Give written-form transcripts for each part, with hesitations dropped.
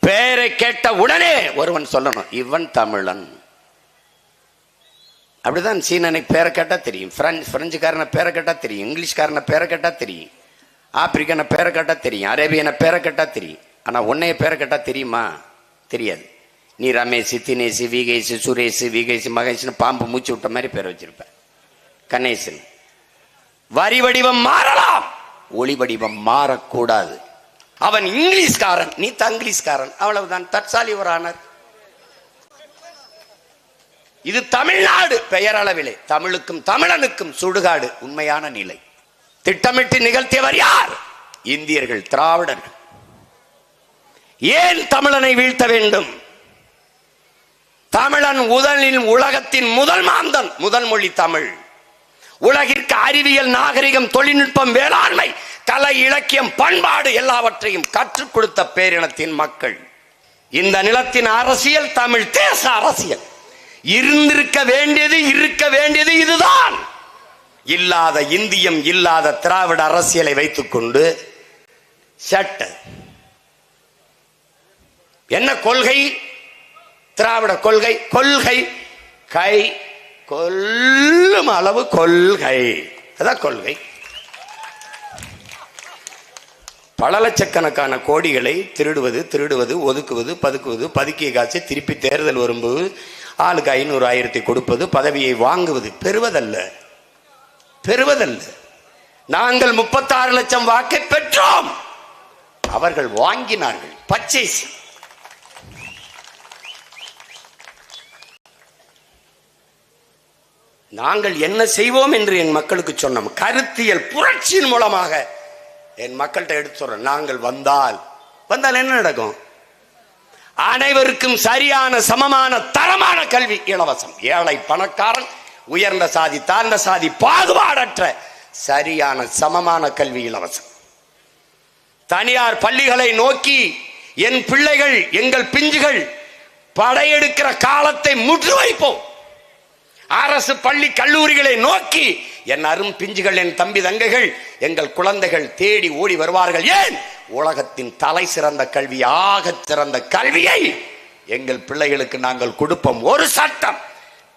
பேரை கேட்ட உடனே ஒருவன் சொல்லணும், இவன் தமிழன். அப்படிதான் சீனனை பேரை கேட்டா தெரியும், பிரெஞ்சுக்காரனை பேரை கேட்டா தெரியும், இங்கிலீஷ்காரனை பேரை கேட்டா தெரியும், ஆப்பிரிக்கனை பேரை கேட்டா தெரியும், அரேபியனை பேரை கேட்டா தெரியும். ஆனா உன்னைய பேரை கேட்டா தெரியுமா? தெரியாது. நீ ரமேஷ், தினேஷ், விகேஷ், சுரேஷ், விகேஷ், மகேஷ்னு பாம்பு மூச்சு விட்ட மாதிரி பேரை வச்சிருப்ப. கணேசன். வரி வடிவம் மாறலாம், ஒளி வடிவம் மாறக்கூடாது. அவன் இங்கிலீஷ்காரன், நீ தங்கிலீஷ்காரன், அவ்வளவுதான். தற்சாலி ஒரு ஆனர். இது தமிழ்நாடு பெயரளவிலே தமிழுக்கும் தமிழனுக்கும் சுடுகாடு. உண்மையான நிலை திட்டமிட்டு நிகழ்த்தியவர் யார்? இந்தியர்கள், திராவிடர்கள். ஏன் தமிழனை வீழ்த்த வேண்டும்? தமிழன் முதலில் உலகத்தின் முதல் மாந்தன், முதல் மொழி தமிழ். உலகிற்கு அறிவியல், நாகரிகம், தொழில்நுட்பம், வேளாண்மை, கலை, இலக்கியம், பண்பாடு எல்லாவற்றையும் கற்றுக் கொடுத்த பேரினத்தின் மக்கள். இந்த நிலத்தின் அரசியல் தமிழ் தேச அரசியல். இருந்திருக்க வேண்டியது, இருக்க வேண்டியது இதுதான். இல்லாத இந்தியம், இல்லாத திராவிட அரசியலை வைத்துக் கொண்டு சட்ட என்ன கொள்கை? திராவிட கொள்கை. கொள்கை கை கொல்லும் அளவு கொள்கை, அதான் கொள்கை. பல லட்சக்கணக்கான கோடிகளை திருடுவது, ஒதுக்குவது, பதுக்கிய காட்சி திருப்பி தேர்தல் வரும்போது ஆளுக்கு 500, 1000 கொடுப்பது, பதவியை வாங்குவது. பெறுவதல்ல. நாங்கள் 36 லட்சம் வாக்கை பெற்றோம், அவர்கள் வாங்கினார்கள். பர்ச்சேஸ். நாங்கள் என்ன செய்வோம் என்று என் மக்களுக்கு சொன்னோம். கருத்தியல் புரட்சியின் மூலமாக என் மக்கள்கிட்ட எடுத்து சொல்றேன். நாங்கள் வந்தால் என்ன நடக்கும்? அனைவருக்கும் சரியான, சமமான, தரமான கல்வி இலவசம். ஏழை, பணக்காரன், உயர்ந்த சாதி, தாழ்ந்த சாதி, பாகுபாடற்ற சரியான சமமான கல்வி இலவசம். தனியார் பள்ளிகளை நோக்கி என் பிள்ளைகள், எங்கள் பிஞ்சுகள் படையெடுக்கிற காலத்தை முற்று வைப்போம். அரசு பள்ளி கல்லூரிகளை நோக்கி என் அரும் பிஞ்சுகள், என் தம்பி தங்கைகள், எங்கள் குழந்தைகள் தேடி ஓடி வருவார்கள். ஏன்? உலகத்தின் தலை சிறந்த கல்வி, ஆக சிறந்த கல்வியை எங்கள் பிள்ளைகளுக்கு நாங்கள் கொடுப்போம். ஒரு சட்டம்,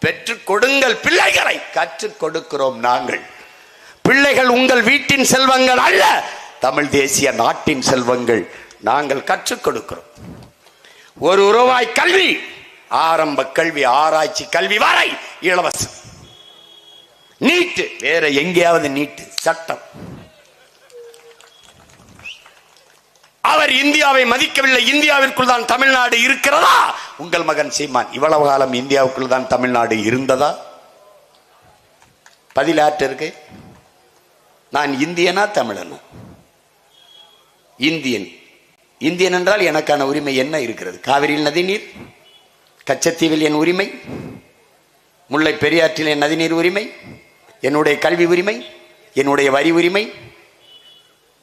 பெற்றுக் கொடுங்கள் பிள்ளைகளை. கற்றுக் கொடுக்கிறோம் நாங்கள். பிள்ளைகள் உங்கள் வீட்டின் செல்வங்கள் அல்ல, தமிழ் தேசிய நாட்டின் செல்வங்கள். நாங்கள் கற்றுக் கொடுக்கிறோம். ₹1 கல்வி, ஆரம்ப கல்வி, ஆராய்ச்சி கல்வி வரை இலவசம். நீட்டு வேற எங்கேயாவது நீட்டு சட்டம். அவர் இந்தியாவை மதிக்கவில்லை. இந்தியாவிற்குள் தான் தமிழ்நாடு இருக்கிறதா? உங்கள் மகன் சீமான் இவ்வளவு காலம் இந்தியாவுக்குள் தான் தமிழ்நாடு இருந்ததா? பதிலாற்று இருக்கு. நான் இந்தியனா தமிழனா? இந்தியன். இந்தியன் என்றால் எனக்கான உரிமை என்ன இருக்கிறது? காவிரியில் நதிநீர், கச்சத்தீவில் என் உரிமை, முல்லை பெரியாற்றில் என் நதிநீர் உரிமை, என்னுடைய கல்வி உரிமை, என்னுடைய வரி உரிமை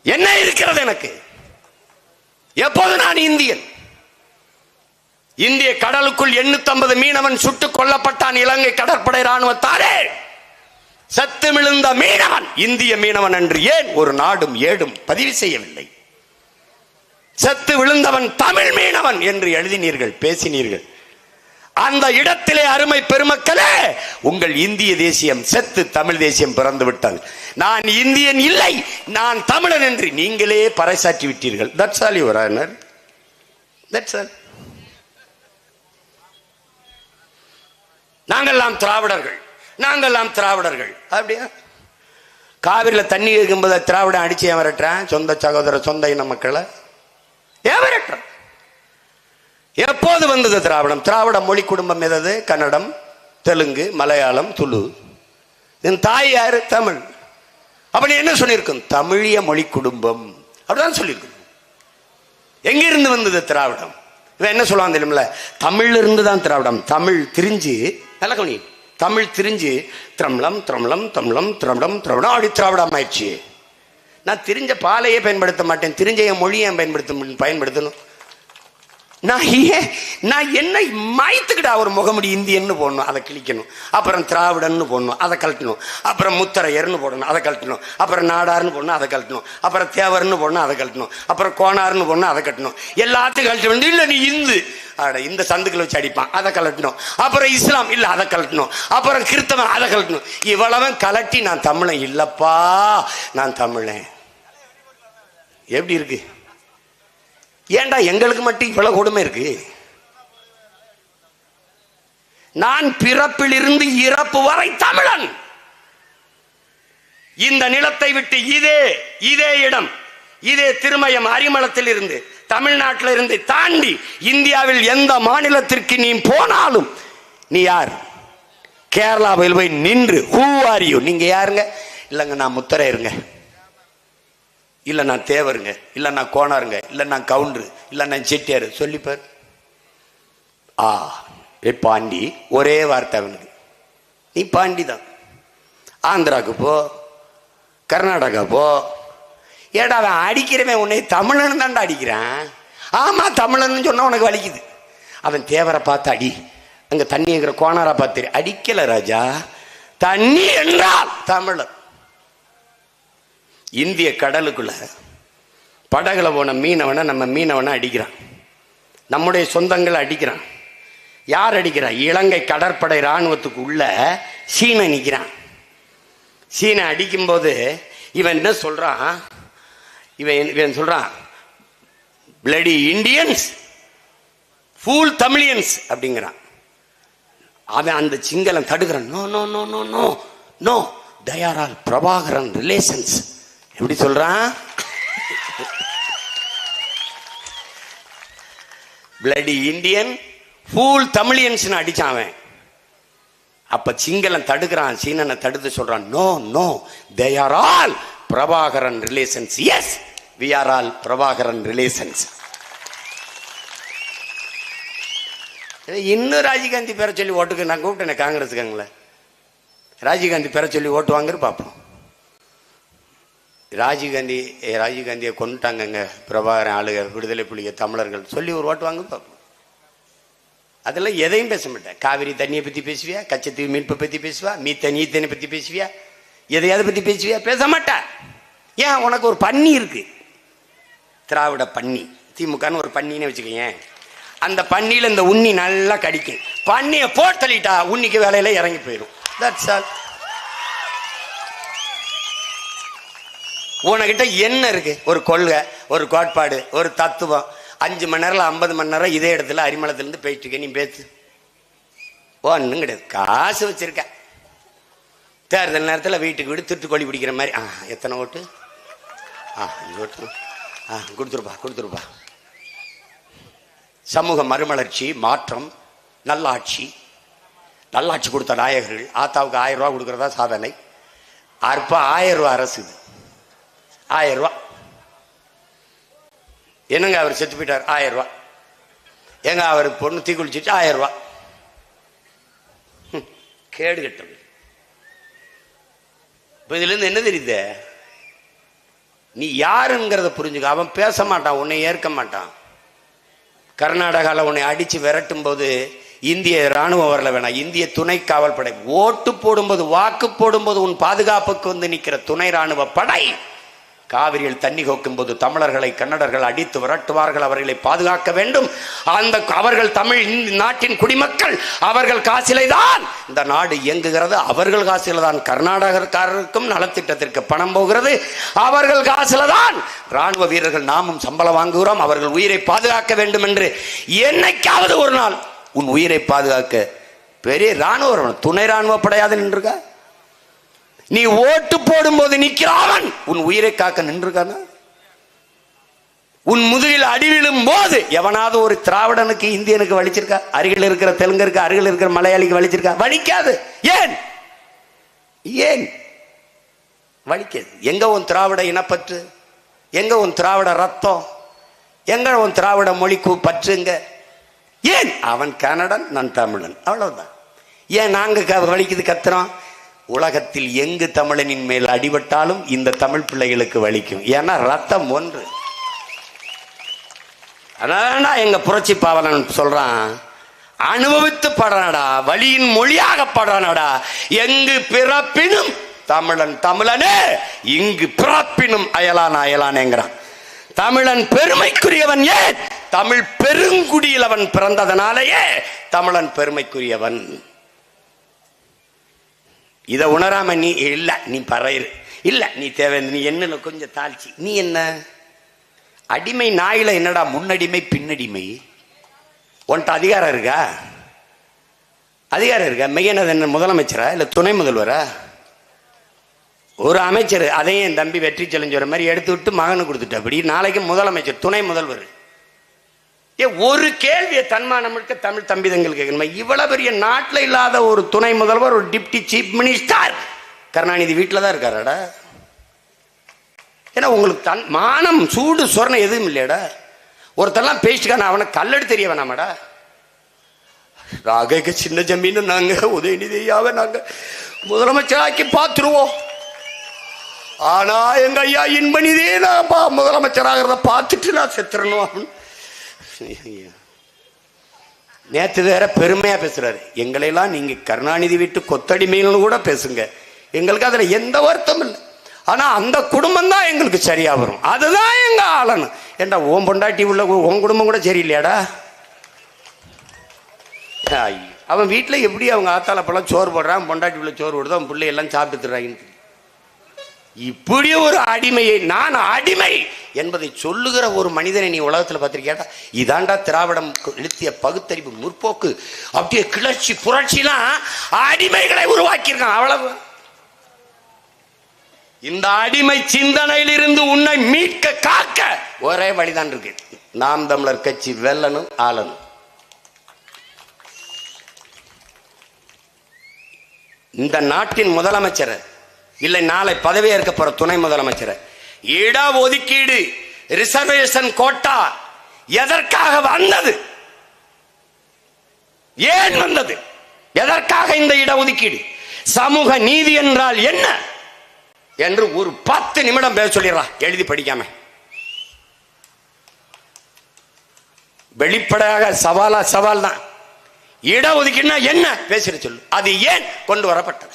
என்ன இருக்கிறது எனக்கு? எப்போது நான் இந்தியன்? இந்திய கடலுக்குள் 850 மீனவன் சுட்டுக் கொல்லப்பட்டான் இலங்கை கடற்படை ராணுவத்தாரே. சத்து மிழுந்த மீனவன் இந்திய மீனவன் என்று ஏன் ஒரு நாடும் ஏடும் பதிவு செய்யவில்லை? செத்து விழுந்தவன் தமிழ் மீனவன் என்று எழுதினீர்கள், பேசினீர்கள். அந்த இடத்திலே அருமை பெருமக்களே, உங்கள் இந்திய தேசியம் செத்து தமிழ் தேசியம் பிறந்து விட்டது. நான் இந்தியன் இல்லை, நான் தமிழன் என்று நீங்களே பறைசாற்றி விட்டீர்கள். That's all your honor. That's all. நாங்கெல்லாம் திராவிடர்கள். அப்படியா? காவிரியில தண்ணி இருக்கும்போது திராவிடம் அடிச்சு ஏன் வரட்டுறான்? சொந்த சகோதர, சொந்த இன மக்களை ஏன் வரட்டுறான்? எப்போது வந்தது திராவிடம்? திராவிட மொழி குடும்பம் எது? கன்னடம், தெலுங்கு, மலையாளம், துளு. என் தாய் யாரு? தமிழ். அப்ப நீ என்ன சொல்லியிருக்கும்? தமிழிய மொழி குடும்பம் அப்படிதான் சொல்லியிருக்கும். எங்கிருந்து வந்தது திராவிடம்? இவன் என்ன சொல்லுவான் தெரியுமில்ல? தமிழ்ல இருந்து தான் திராவிடம். தமிழ் திரிஞ்சு, நல்ல கவனி, தமிழ் திரிஞ்சு திரம்ளம் திரம்ளம் தமிழம் திரவிடம் திரவிடம் அப்படி திராவிடம் ஆயிடுச்சு. நான் திரிஞ்ச பாலையே பயன்படுத்த மாட்டேன், திரிஞ்ச என் மொழியை பயன்படுத்தணும். நான் என்ன மாய்த்துக்கிட்டா ஒரு முகமுடி இந்தியன்னு போடணும், அதை கிழிக்கணும். அப்புறம் திராவிடன்னு போடணும், அதை கழட்டணும். அப்புறம் முத்தரையர்னு போடணும், அதை கழட்டணும். அப்புறம் நாடார்னு போடணும், அதை கழட்டணும். அப்புறம் தேவர்னு போடணும், அதை கழட்டணும். அப்புறம் கோணார்னு போடணும், அதை கட்டணும். எல்லாத்தையும் கழட்ட வேண்டிய. இல்லை நீ இந்து, இந்த சந்துக்களை வச்சு அடிப்பான், அதை கழட்டணும். அப்புறம் இஸ்லாம், இல்லை அதை கழட்டணும். அப்புறம் கிறிஸ்தவன், அதை கழட்டணும். இவ்வளவன் கலட்டி நான் தமிழன் இல்லப்பா, நான் தமிழன். எப்படி இருக்கு? ஏண்டா எங்களுக்கு மட்டும் இவ்வளவு கொடுமை இருக்கு? நான் பிறப்பிலிருந்து இறப்பு வரை தமிழன். இந்த நிலத்தை விட்டு இதே இடம், இதே திருமயம் அரிமளத்தில் இருந்து, தமிழ்நாட்டில் இருந்து தாண்டி இந்தியாவில் எந்த மாநிலத்திற்கு நீ போனாலும், நீ யார்? கேரளாவில் போய் நின்று ஹூ ஆர் யூ, நீங்க யாருங்க? இல்லைங்க நான் முத்தரையருங்க, இல்லை நான் தேவருங்க, இல்லை நான் கோணாருங்க, இல்லை நான் கவுண்டரு, இல்லை நான் செட்டியாரு சொல்லிப்பார். பாண்டி, ஒரே வார்த்தை அவனுக்கு, நீ பாண்டி தான். ஆந்திராவுக்கு போ, கர்நாடகா போ. ஏடா அவன் அடிக்கிறவன் உன்னை தமிழன் தான்டா அடிக்கிறான். ஆமா தமிழன் சொன்னா உனக்கு வலிக்குது. அவன் தேவரை பார்த்து அடி, அங்க தண்ணி இருக்கிற கோணாரா பார்த்து அடிக்கல ராஜா. தண்ணி என்றால் தமிழன். இந்திய கடலுக்குள்ள படகுல போன மீனவனை நம்ம மீனவனை அடிக்கிறான், நம்முடைய சொந்தங்களை அடிக்கிறான். யார் அடிக்கிறா? இலங்கை கடற்படை இராணுவத்துக்கு உள்ள சீனை நிற்கிறான். சீனை அடிக்கும்போது இவன் என்ன சொல்றான்? இவன் சொல்றான், பிளடி இண்டியன்ஸ், ஃபூல் தமிழியன்ஸ் அப்படிங்கிறான். அவன் அந்த சிங்களம் தடுக்கிறான். No no no no no no, they are all Prabhakaran relations. எப்படி சொல்றான்? பிளடி இண்டியன், ஃபூல் தமிழியன்ஸ் அடிச்சான். அப்ப சிங்களம் தடுக்கிறான், சீனனை தடுத்து சொல்றான், no no, they are all Prabhakaran relations. Yes, we are all Prabhakaran relations. இன்னும் ராஜீவ்காந்தி பேரை சொல்லி ஓட்டுக்கு நான் கூப்பிட்டேன் காங்கிரஸுக்காங்களே. ராஜீவ்காந்தி பேரை சொல்லி ஓட்டு வாங்குற பார்ப்போம். ராஜீவ்காந்தியை கொண்டுட்டாங்கங்க பிரபாகரன் ஆளுக, விடுதலை புலிக தமிழர்கள் சொல்லி ஒரு ஓட்டு வாங்க பார்ப்போம். அதெல்லாம் எதையும் பேச மாட்டேன். காவிரி தண்ணியை பற்றி பேசுவியா? கச்சத்தீவு மீட்பை பற்றி பேசுவா? ஈத்தனை பற்றி பேசுவியா? எதையாவது பற்றி பேசுவியா? பேச மாட்டேன். ஏன்? உனக்கு ஒரு பன்னி இருக்கு, திராவிட பன்னி. திமுகன்னு ஒரு பன்னின்னு வச்சுக்கோங்க. அந்த பன்னியில் இந்த உண்ணி நல்லா கடிக்கும். பன்னியை போட்டு தள்ளிட்டா உன்னிக்கு வேலையில இறங்கி போயிடும். That's all. உனக்கிட்ட என்ன இருக்கு? ஒரு கொள்கை, ஒரு கோட்பாடு, ஒரு தத்துவம். 5 மணி நேரம் 50 மணி நேரம் இதே இடத்துல அரிமளத்திலிருந்து போயிட்டு இருக்க. நீ பேசு, ஒன்றும் கிடையாது. காசு வச்சிருக்க, தேர்தல் நேரத்தில் வீட்டுக்கு வீடு திருட்டுக்கோழி பிடிக்கிற மாதிரி. எத்தனை ஓட்டு? 5 ஓட்டு. கொடுத்துருப்பா. சமூக மறுமலர்ச்சி, மாற்றம், நல்லாட்சி கொடுத்த நாயகர்கள். ஆத்தாவுக்கு 1000 ரூபா கொடுக்கறதா சாதனை. அற்ப 1000 ரூபா அரசு. இது 1000 ரூபா. என்னங்க அவர் செத்து போயிட்டார், 1000 ரூபா. எங்க அவர் பொண்ணு தீ குளிச்சுட்டு 1000 ரூபா. கேடு கட்டது. இப்ப இதுல இருந்து என்ன தெரியுது? நீ யாருங்கிறத புரிஞ்சுக்க. அவன் பேச மாட்டான், உன்னை ஏற்க மாட்டான். கர்நாடகாவில் உன்னை அடிச்சு விரட்டும் போது இந்திய ராணுவம் வரல வேணாம், இந்திய துணை காவல் படை. ஓட்டு போடும்போது, வாக்கு போடும்போது உன் பாதுகாப்புக்கு வந்து நிற்கிற துணை ராணுவ படை. காவிரியில் தண்ணி கோக்கும் போது தமிழர்களை கன்னடர்கள் அடித்து விரட்டுவார்கள், அவர்களை பாதுகாக்க வேண்டும். அவர்கள் தமிழ் நாட்டின் குடிமக்கள், அவர்கள் காசிலை தான் இந்த நாடு இயங்குகிறது. அவர்கள் காசில தான் கர்நாடகக்காரருக்கும் நலத்திட்டத்திற்கு பணம் போகிறது. அவர்கள் காசில தான் ராணுவ வீரர்கள் நாமும் சம்பளம் வாங்குகிறோம். அவர்கள் உயிரை பாதுகாக்க வேண்டும் என்று என்னைக்காவது ஒரு நாள் உன் உயிரை பாதுகாக்க பெரிய ராணுவ துணை ராணுவ படையாது நின்றுக்கா? நீ ஓட்டு போடும் போது நிற்கிறான், உன் உயிரை காக்க நின்றுக்கானா? உன் முதுகில் அடிவிழும் போது எவனாவது ஒரு திராவிடனுக்கு, இந்தியனுக்கு வலிச்சிருக்கா? அருகில் இருக்கிற தெலுங்கருக்கு, அருகில் இருக்கிற மலையாளிக்கு வலிச்சிருக்கா? வலிக்காது. ஏன் வலிக்காது? எங்க உன் திராவிட இனப்பற்று? எங்க உன் திராவிட ரத்தம்? எங்க உன் திராவிட மொழி பற்றுங்க? ஏன்? அவன் கன்னடன், நான் தமிழன், அவ்வளவுதான். ஏன் நாங்க வலிக்குது கத்துறோம்? உலகத்தில் எங்கு தமிழனின் மேல் அடிபட்டாலும் இந்த தமிழ் பிள்ளைகளுக்கு வலிக்கும். ஏன்னா ரத்தம் ஒன்று. அதான் எங்க புரட்சி பாவலன் சொல்றான், அனுபவித்து படனடா, வழியின் மொழியாக படனடா, எங்கு பிறப்பினும் தமிழன் தமிழனே, இங்கு பிறப்பினும் அயலான் அயலானேங்கிறான். தமிழன் பெருமைக்குரியவன். ஏன்? தமிழ் பெருங்குடியில் அவன் பிறந்ததனாலேயே தமிழன் பெருமைக்குரியவன். இத உணராம நீ இல்ல, நீ பறையிரு இல்ல, நீ தேவை, நீ என்ன கொஞ்சம் தாழ்ச்சி, நீ என்ன அடிமை நாயில என்னடா முன்னடிமை பின்னடிமை? உன்ட்ட அதிகாரம் இருக்கா? அதிகாரம் இருக்கா? மெய்யனது என்ன முதலமைச்சரா இல்ல துணை முதல்வரா? ஒரு அமைச்சர், அதையும் என் தம்பி வெற்றி செலஞ்சோர மாதிரி எடுத்து விட்டு மகனு கொடுத்துட்டு, அப்படி நாளைக்கு முதலமைச்சர் துணை முதல்வர். ஒரு கேள்வியை தன்மானம் இருக்க தமிழ் தம்பிதங்கள் கேட்கணும். இவ்வளவு பெரிய நாட்டில் இல்லாத ஒரு துணை முதல்வர், ஒரு டிப்டி சீஃப் மினிஸ்டர் கருணாநிதி வீட்டில் தான் இருக்காராடா. ஏன்னா உங்களுக்கு மானம் சூடு சொரணை எதுவும் இல்லையாடா? ஒருத்தெல்லாம் பேசிட்டுக்கான அவனை கல்லெடு தெரிய வேணாமாடா? ராக சின்ன ஜமீன் நாங்க உதயநிதியாவை நாங்க முதலமைச்சராக்கி பார்த்துருவோம். ஆனா எங்க ஐயா இன்பனிதே நான் முதலமைச்சராகிறத பார்த்துட்டு நான் செத்துறணும். நேத்து வேற பெருமையா பேசுறாரு, எங்களையெல்லாம் நீங்க கருணாநிதி வீட்டு கொத்தடிமையிலும் கூட பேசுங்க, எங்களுக்கு அதுல எந்த வருத்தம் இல்லை. ஆனா அந்த குடும்பம் தான் எங்களுக்கு சரியா வரும், அதுதான் எங்க ஆளணும். ஏண்டா ஓம் பொண்டாட்டி உள்ள உன் குடும்பம் கூட சரியில்லையாடா? அவன் வீட்டுல எப்படி அவங்க ஆத்தால பழம் சோறு போடுறான், பொண்டாட்டி உள்ள சோறு போடுறது, அவன் பிள்ளை எல்லாம் சாப்பிட்டுறாங்க. இப்படி ஒரு அடிமையை, நான் அடிமை என்பதை சொல்லுகிற ஒரு மனிதனை நீ உலகத்தில் பார்த்திருக்கியாடா? இதாண்டா திராவிடம் எழுத்திய பகுத்தறிவு முற்போக்கு. அப்படியே கிளர்ச்சி புரட்சிலாம் அடிமைகளை உருவாக்கியிருக்கான். அவ்வளவு. இந்த அடிமை சிந்தனையிலிருந்து உன்னை மீட்க காக்க ஒரே வழிதான் இருக்கு, நாம் தமிழர் கட்சி வெல்லணும், ஆளணும். இந்த நாட்டின் முதலமைச்சர் இல்லை நாளை பதவி ஏற்க போற துணை முதலமைச்சர், இட ஒதுக்கீடு ரிசர்வேஷன் கோட்டா எதற்காக வந்தது? ஏன் வந்தது? எதற்காக இந்த இட ஒதுக்கீடு? சமூக நீதி என்றால் என்ன என்று ஒரு 10 நிமிடம் பேச சொல்லிடுறா, எழுதி படிக்காம. வெளிப்படையாக சவால் தான். இட ஒதுக்கீடுனா என்ன பேசிட சொல்லு. அது ஏன் கொண்டு வரப்பட்டது?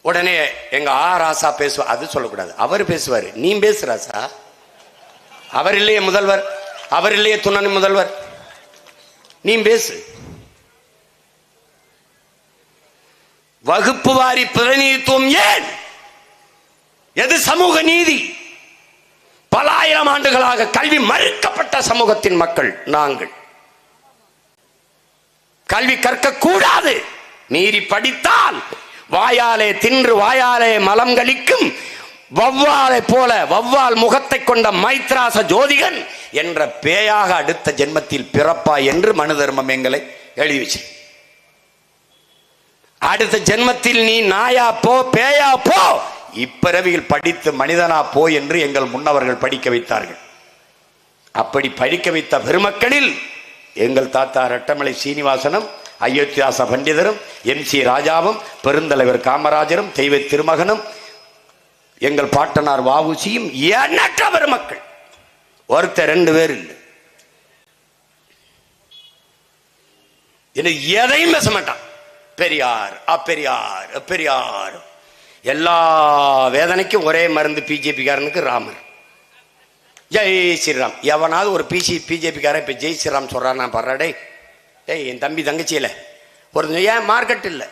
உடனே எங்க ராசா பேசுவார், அது சொல்லக்கூடாது, அவர் பேசுவாரு. நீ பேசு ராசா, அவர் இல்லையே முதல்வர், அவர் இல்லையே துணை முதல்வர், நீ பேசு. வகுப்பு வாரி பிரதிநிதித்துவம் ஏன்? எது சமூக நீதி? பல ஆயிரம் ஆண்டுகளாக கல்வி மறுக்கப்பட்ட சமூகத்தின் மக்கள் நாங்கள். கல்வி கற்க கூடாது, மீறி படித்தால் வாயாலே தின்று வாயாலே மலம் கழிக்கும் வவ்வாலை போல வவ்வால் முகத்தை கொண்ட மைத்ராச ஜோதிகன் என்ற பேயாக அடுத்த ஜென்மத்தில் பிறப்பாய் என்று மனு தர்மம் எங்களை எழுதி வச்சு, அடுத்த ஜென்மத்தில் நீ நாயா போ பேயா போ, இப்பிறவியில் படித்து மனிதனா போ என்று எங்கள் முன்னவர்கள் படிக்க வைத்தார்கள். அப்படி படிக்க வைத்த பெருமக்களில் எங்கள் தாத்தா ரெட்டமலை சீனிவாசனும், அயோத்தியாச பண்டிதரும், MC ராஜாவும், பெருந்தலைவர் காமராஜரும், தெய்வ திருமகனும், எங்கள் பாட்டனார் வாவுசியும், எண்ணற்ற பெருமக்கள். ஒருத்தர் 2 பேர் இல்லை. எதையும் பேச மாட்டான். பெரியார் அப்பெரியார் பெரியார். எல்லா வேதனைக்கும் ஒரே மருந்து பிஜேபி காரனுக்கு ராமர். ஜெய் ஸ்ரீராம். எவனாவது ஒரு பிஜேபி காரன் இப்ப ஜெய் ஸ்ரீராம் சொல்றான், நான் படுறடே. ஏய் என் தம்பி தங்கச்சியில ஒரு ஏன் மார்க்கெட் இல்லை,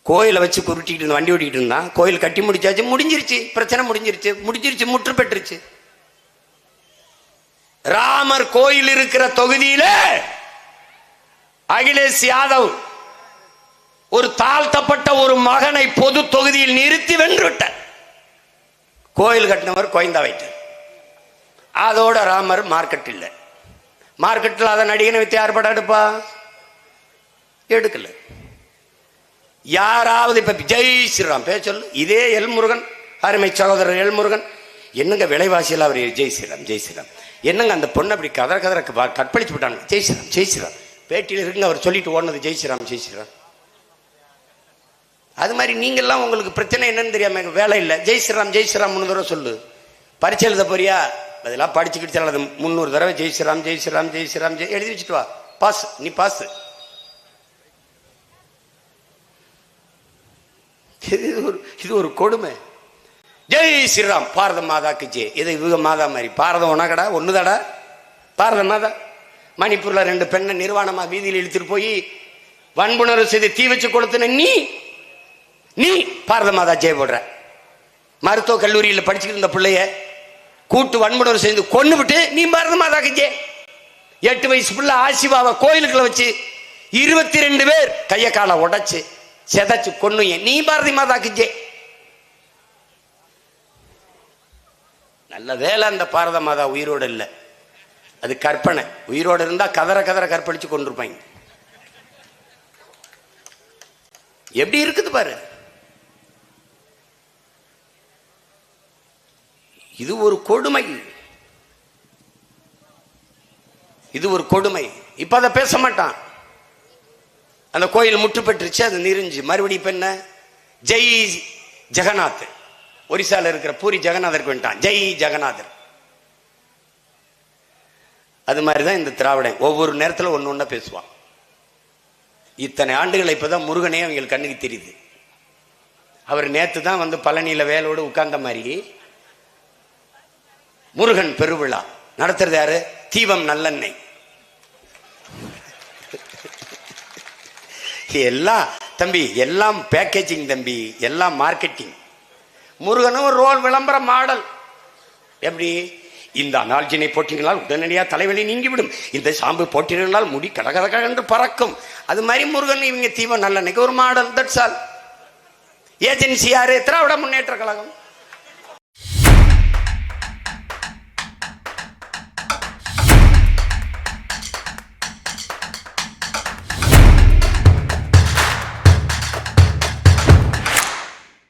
கோயிலை வச்சு குருட்டிக்கிட்டு வண்டி ஓட்டிக்கிட்டு இருந்தான், கோயில் கட்டி முடிச்சாச்சு, முடிஞ்சிருச்சு, பிரச்சனை முடிஞ்சிருச்சு, முற்று பெற்றுச்சு. ராமர் கோயில் இருக்கிற தொகுதியில அகிலேஷ் யாதவ் ஒரு தாழ்த்தப்பட்ட ஒரு மகனை பொது தொகுதியில் நிறுத்தி வென்று விட்டார். கோயில் கட்டினவர் கோயந்தா வைத்தார். அதோட ராமர் மார்க்கெட் இல்லை. மார்க்கெட்டில் அதை நடிகனை வித்து யார் படம் எடுப்பா? எடுக்கல. யாராவது இப்ப ஜெய் ஸ்ரீராம் பேச சொல்லு. இதே எல்முருகன், அருமை சகோதரர் எல்முருகன், என்னங்க விலைவாசியில் அவர் ஜெய் ஸ்ரீராம் ஜெய் ஸ்ரீராம், என்னங்க அந்த பொண்ணு அப்படி கதற கற்பழிச்சு விட்டாங்க, ஜெய் ஸ்ரீராம் ஜெய் ஸ்ரீராம். பேட்டியில் இருக்குங்க அவர் சொல்லிட்டு ஓடுனது ஜெய் ஸ்ரீராம் ஜெய் ஸ்ரீராம். அது மாதிரி நீங்கள்லாம் உங்களுக்கு பிரச்சனை என்னன்னு தெரியாம வேலை இல்லை, ஜெய் ஸ்ரீராம் ஜெய் ஸ்ரீராம் 3 தடவை சொல்லு. பரிச்சை எழுத போறியா, அதெல்லாம் படிச்சுக்கிட்டு அது 300 தடவை ஜெய் ஸ்ரீராம் ஜெய் ஸ்ரீராம் ஜெய் ஸ்ரீராம் ஜெய் எழுதி வச்சுட்டு வா, பாஸ், நீ பாஸ். இது ஒரு கொடுமை. ஜெய் ஸ்ரீராம் பாரத மாதாக்கு ஜெய். இதை இவங்க மாதா மாதிரி பாரதம் ஒன்னாகடா ஒண்ணுதாடா பாரத மாதா. மணிப்பூர்ல 2 பெண்ணை நிர்வாணமா வீதியில் இழுத்துட்டு போய் வன்புணர்வு செய்து தீ வச்சு கொளுத்துன நீ பாரத மாதா ஜெய போடுற. மருத்துவ கல்லூரியில் படிச்சுக்கிட்டு இருந்த பிள்ளைய கூட்டு வன்புணர்வு செய்து கொண்டு விட்டு நீ பாரத மாதாக்கு ஜெய. 8 வயசு பிள்ளை ஆசிவாவை கோயிலுக்குள்ள வச்சு 22 பேர் கைய காலை உடைச்சு செதைச்சு கொன்னு நீ பாரதி மாதாக்கு ஜெய. நல்ல வேலை அந்த பாரத மாதா உயிரோடு இல்லை, அது கற்பனை. உயிரோடு இருந்தா கதற கற்பழிச்சு கொண்டிருப்பாங்க. எப்படி இருக்குது பாரு. இது ஒரு கொடுமை, இது ஒரு கொடுமை. இப்ப அதை பேச மாட்டான். அந்த கோயில் முற்று பெற்றுச்சு, அது நெறிஞ்சு மறுபடியும் இப்ப என்ன ஜெய் ஜெகநாத். ஒரிசால இருக்கிற பூரி ஜெகநாதருக்கு வந்துட்டான் ஜெய் ஜெகநாதர். அது மாதிரிதான் இந்த திராவிடன் ஒவ்வொரு நேரத்தில் ஒன்னு பேசுவான். இத்தனை ஆண்டுகள் இப்பதான் முருகனே அவங்களுக்கு கண்ணுக்கு தெரியுது. அவர் நேத்து தான் வந்து பழனியில வேலோடு உட்கார்ந்த மாதிரி முருகன் பெருவிழா நடத்துறது யாரு? தீபம் நல்லெண்ணெய். எல்லாம் தம்பி, எல்லாம் பேக்கேஜிங் தம்பி, எல்லாம் மார்க்கெட்டிங். முருகனும் ரோல் விளம்பர மாடல். எப்படி? இந்த அனால்ஜினை போட்டினால் உடனடியாக தலைவலி நீங்கிவிடும், இந்த சாம்பு போட்டினால் முடி கடகதக என்று பறக்கும். அது மாதிரி முருகன் இவங்க தீபம் நல்லெண்ணெய்க்கு ஒரு மாடல். That's all. ஏஜென்சி யாரு? திராவிட முன்னேற்ற கழகம்.